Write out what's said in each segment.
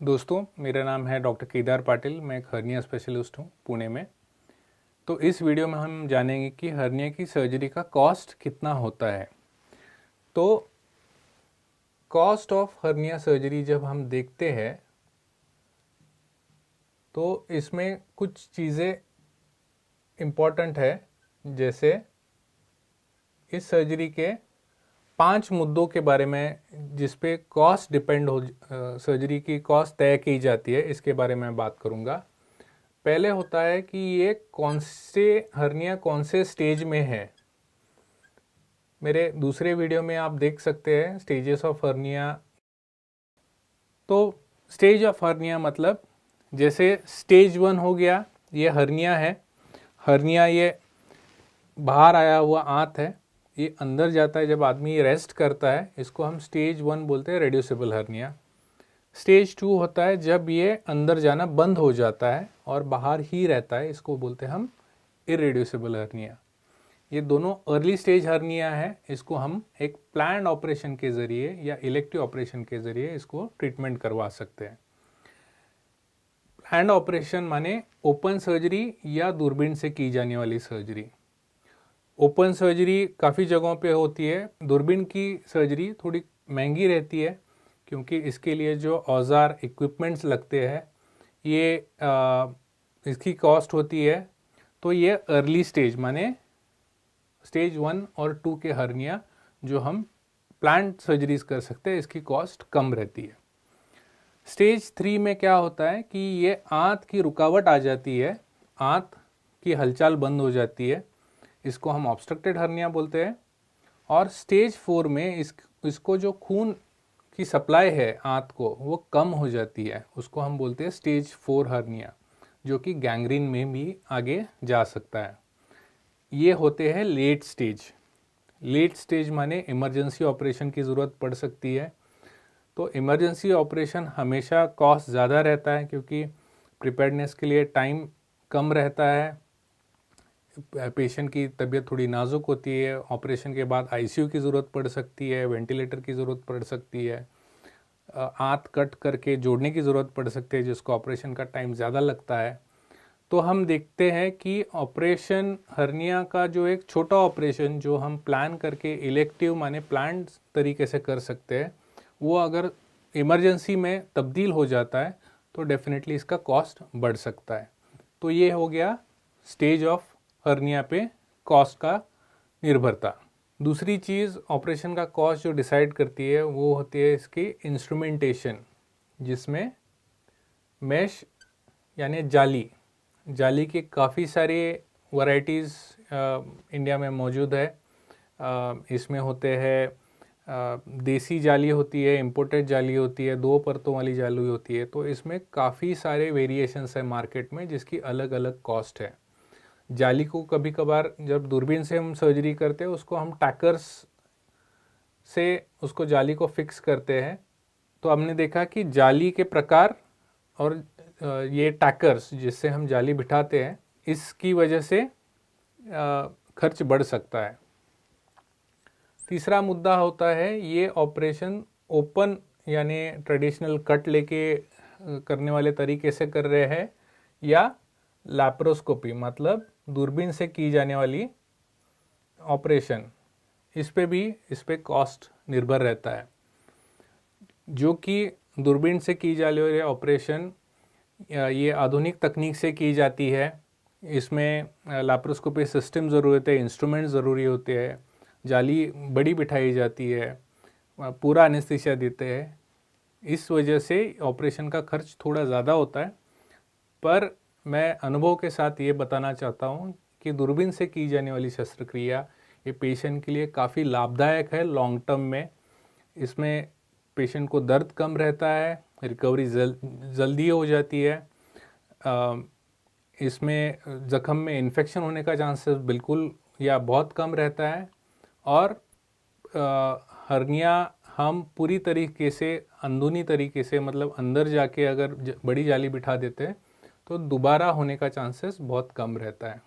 दोस्तों, मेरा नाम है डॉक्टर केदार पाटिल। मैं एक हर्निया स्पेशलिस्ट हूँ पुणे में। तो इस वीडियो में हम जानेंगे कि हर्निया की सर्जरी का कॉस्ट कितना होता है। तो कॉस्ट ऑफ हर्निया सर्जरी जब हम देखते हैं तो इसमें कुछ चीज़ें इम्पॉर्टेंट है। जैसे इस सर्जरी के 5 मुद्दों के बारे में जिस पे कॉस्ट डिपेंड हो, सर्जरी की कॉस्ट तय की जाती है, इसके बारे में बात करूँगा। पहले होता है कि ये हर्निया कौन से स्टेज में है। मेरे दूसरे वीडियो में आप देख सकते हैं स्टेजेस ऑफ हर्निया। तो स्टेज ऑफ हर्निया मतलब जैसे स्टेज 1 हो गया, ये हर्निया है। हर्निया ये बाहर आया हुआ आंत है, ये अंदर जाता है जब आदमी रेस्ट करता है, इसको हम स्टेज 1 बोलते हैं, रेड्यूसिबल हर्निया। स्टेज 2 होता है जब ये अंदर जाना बंद हो जाता है और बाहर ही रहता है, इसको बोलते हैं हम इरेड्यूसिबल हर्निया। ये दोनों अर्ली स्टेज हर्निया है। इसको हम एक प्लान्ड ऑपरेशन के ज़रिए या इलेक्टिव ऑपरेशन के ज़रिए इसको ट्रीटमेंट करवा सकते हैं। प्लान्ड ऑपरेशन माने ओपन सर्जरी या दूरबीन से की जाने वाली सर्जरी। ओपन सर्जरी काफ़ी जगहों पे होती है। दूरबीन की सर्जरी थोड़ी महंगी रहती है क्योंकि इसके लिए जो औजार इक्विपमेंट्स लगते हैं ये इसकी कॉस्ट होती है। तो ये अर्ली स्टेज माने स्टेज 1 और 2 के हर्निया जो हम प्लान्ड सर्जरीज कर सकते हैं, इसकी कॉस्ट कम रहती है। स्टेज 3 में क्या होता है कि ये आंत की रुकावट आ जाती है, आंत की हलचल बंद हो जाती है, इसको हम ऑब्स्ट्रक्टेड हर्निया बोलते हैं। और स्टेज 4 में इसको जो खून की सप्लाई है आंत को वो कम हो जाती है, उसको हम बोलते हैं स्टेज 4 हर्निया, जो कि गैंग्रीन में भी आगे जा सकता है। ये होते हैं लेट स्टेज। लेट स्टेज माने इमरजेंसी ऑपरेशन की ज़रूरत पड़ सकती है। तो इमरजेंसी ऑपरेशन हमेशा कॉस्ट ज़्यादा रहता है क्योंकि प्रिपेयर्डनेस के लिए टाइम कम रहता है। पेशेंट की तबीयत थोड़ी नाजुक होती है, ऑपरेशन के बाद आईसीयू की ज़रूरत पड़ सकती है, वेंटिलेटर की ज़रूरत पड़ सकती है, आंत कट करके जोड़ने की ज़रूरत पड़ सकती है, जिसको ऑपरेशन का टाइम ज़्यादा लगता है। तो हम देखते हैं कि ऑपरेशन हर्निया का जो एक छोटा ऑपरेशन जो हम प्लान करके इलेक्टिव माने प्लान तरीके से कर सकते हैं, वो अगर इमरजेंसी में तब्दील हो जाता है तो डेफिनेटली इसका कॉस्ट बढ़ सकता है। तो ये हो गया स्टेज ऑफ हर्निया पे कॉस्ट का निर्भरता। दूसरी चीज़ ऑपरेशन का कॉस्ट जो डिसाइड करती है वो होती है इसकी इंस्ट्रूमेंटेशन, जिसमें मैश यानी जाली के काफ़ी सारे वैरायटीज़ इंडिया में मौजूद है। इसमें होते हैं देसी जाली होती है, इम्पोर्टेड जाली होती है, 2 परतों वाली जाली होती है। तो इसमें काफ़ी सारे वेरिएशंस है मार्केट में, जिसकी अलग अलग कॉस्ट है। जाली को कभी कभार जब दूरबीन से हम सर्जरी करते हैं उसको हम टैकर्स से उसको जाली को फिक्स करते हैं। तो हमने देखा कि जाली के प्रकार और ये टैकर्स जिससे हम जाली बिठाते हैं, इसकी वजह से खर्च बढ़ सकता है। तीसरा मुद्दा होता है ये ऑपरेशन ओपन यानी ट्रेडिशनल कट लेके करने वाले तरीके से कर रहे हैं या लैप्रोस्कोपी मतलब दूरबीन से की जाने वाली ऑपरेशन, इस पे कॉस्ट निर्भर रहता है। जो कि दूरबीन से की जाने वाली ऑपरेशन ये आधुनिक तकनीक से की जाती है। इसमें लैप्रोस्कोपी सिस्टम ज़रूरत है, इंस्ट्रूमेंट ज़रूरी होते हैं, जाली बड़ी बिठाई जाती है, पूरा एनेस्थीसिया देते हैं। इस वजह से ऑपरेशन का खर्च थोड़ा ज़्यादा होता है। पर मैं अनुभव के साथ ये बताना चाहता हूँ कि दूरबीन से की जाने वाली शस्त्रक्रिया ये पेशेंट के लिए काफ़ी लाभदायक है लॉन्ग टर्म में। इसमें पेशेंट को दर्द कम रहता है, रिकवरी जल्दी हो जाती है, इसमें ज़ख्म में इन्फेक्शन होने का चांसेस बिल्कुल या बहुत कम रहता है। और हर्निया हम पूरी तरीके से अंदरूनी तरीके से मतलब अंदर जाके अगर बड़ी जाली बिठा देते हैं तो दोबारा होने का चांसेस बहुत कम रहता है।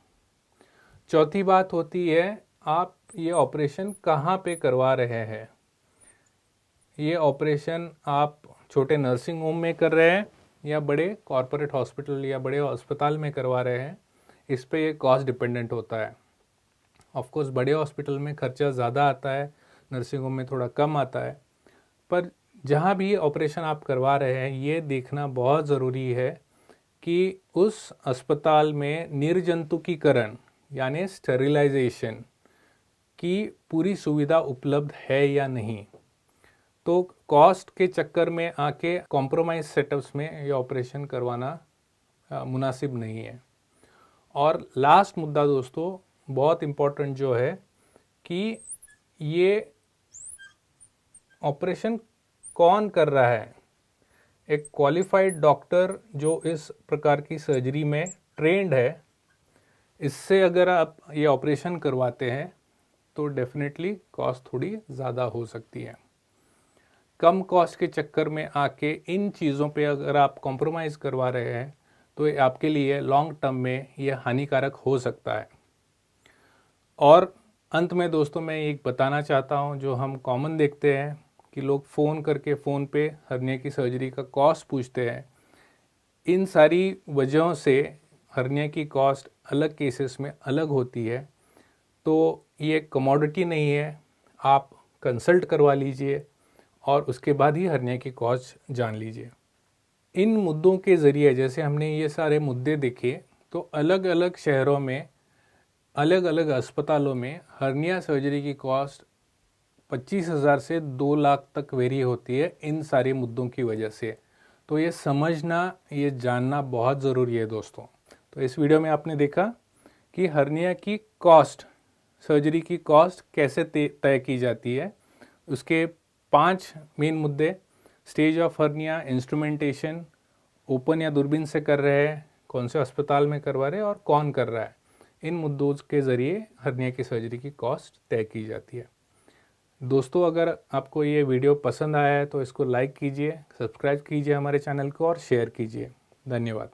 चौथी बात होती है आप ये ऑपरेशन कहाँ पे करवा रहे हैं। ये ऑपरेशन आप छोटे नर्सिंग होम में कर रहे हैं या बड़े कॉरपोरेट हॉस्पिटल या बड़े अस्पताल में करवा रहे हैं, इस पे ये कॉस्ट डिपेंडेंट होता है। ऑफ कोर्स बड़े हॉस्पिटल में खर्चा ज़्यादा आता है, नर्सिंग होम में थोड़ा कम आता है, पर जहाँ भी ऑपरेशन आप करवा रहे हैं ये देखना बहुत ज़रूरी है कि उस अस्पताल में निर्जंतुकीकरण यानी स्टेरिलाइजेशन की पूरी सुविधा उपलब्ध है या नहीं। तो कॉस्ट के चक्कर में आके कॉम्प्रोमाइज सेटअप्स में ये ऑपरेशन करवाना मुनासिब नहीं है। और लास्ट मुद्दा दोस्तों बहुत इम्पोर्टेंट जो है कि ये ऑपरेशन कौन कर रहा है। एक क्वालिफाइड डॉक्टर जो इस प्रकार की सर्जरी में ट्रेंड है, इससे अगर आप ये ऑपरेशन करवाते हैं तो डेफिनेटली कॉस्ट थोड़ी ज़्यादा हो सकती है। कम कॉस्ट के चक्कर में आके इन चीज़ों पे अगर आप कॉम्प्रोमाइज़ करवा रहे हैं तो ये आपके लिए लॉन्ग टर्म में ये हानिकारक हो सकता है। और अंत में दोस्तों मैं एक बताना चाहता हूँ, जो हम कॉमन देखते हैं कि लोग फ़ोन करके फ़ोन पे हर्निया की सर्जरी का कॉस्ट पूछते हैं। इन सारी वजहों से हर्निया की कॉस्ट अलग केसेस में अलग होती है, तो ये कमोडिटी नहीं है। आप कंसल्ट करवा लीजिए और उसके बाद ही हर्निया की कॉस्ट जान लीजिए। इन मुद्दों के ज़रिए जैसे हमने ये सारे मुद्दे देखे, तो अलग अलग शहरों में अलग अलग अस्पतालों में हर्निया सर्जरी की कॉस्ट 25,000 से 2 लाख तक वेरी होती है इन सारे मुद्दों की वजह से। तो ये समझना, ये जानना बहुत ज़रूरी है दोस्तों। तो इस वीडियो में आपने देखा कि हर्निया की कॉस्ट, सर्जरी की कॉस्ट कैसे तय की जाती है। उसके 5 मेन मुद्दे: stage of hernia, instrumentation, open या दूरबीन से कर रहे हैं, कौन से अस्पताल में करवा रहे हैं और कौन कर रहा है। इन मुद्दों के ज़रिए हर्निया की सर्जरी की कॉस्ट तय की जाती है। दोस्तों अगर आपको ये वीडियो पसंद आया है तो इसको लाइक कीजिए, सब्सक्राइब कीजिए हमारे चैनल को और शेयर कीजिए। धन्यवाद।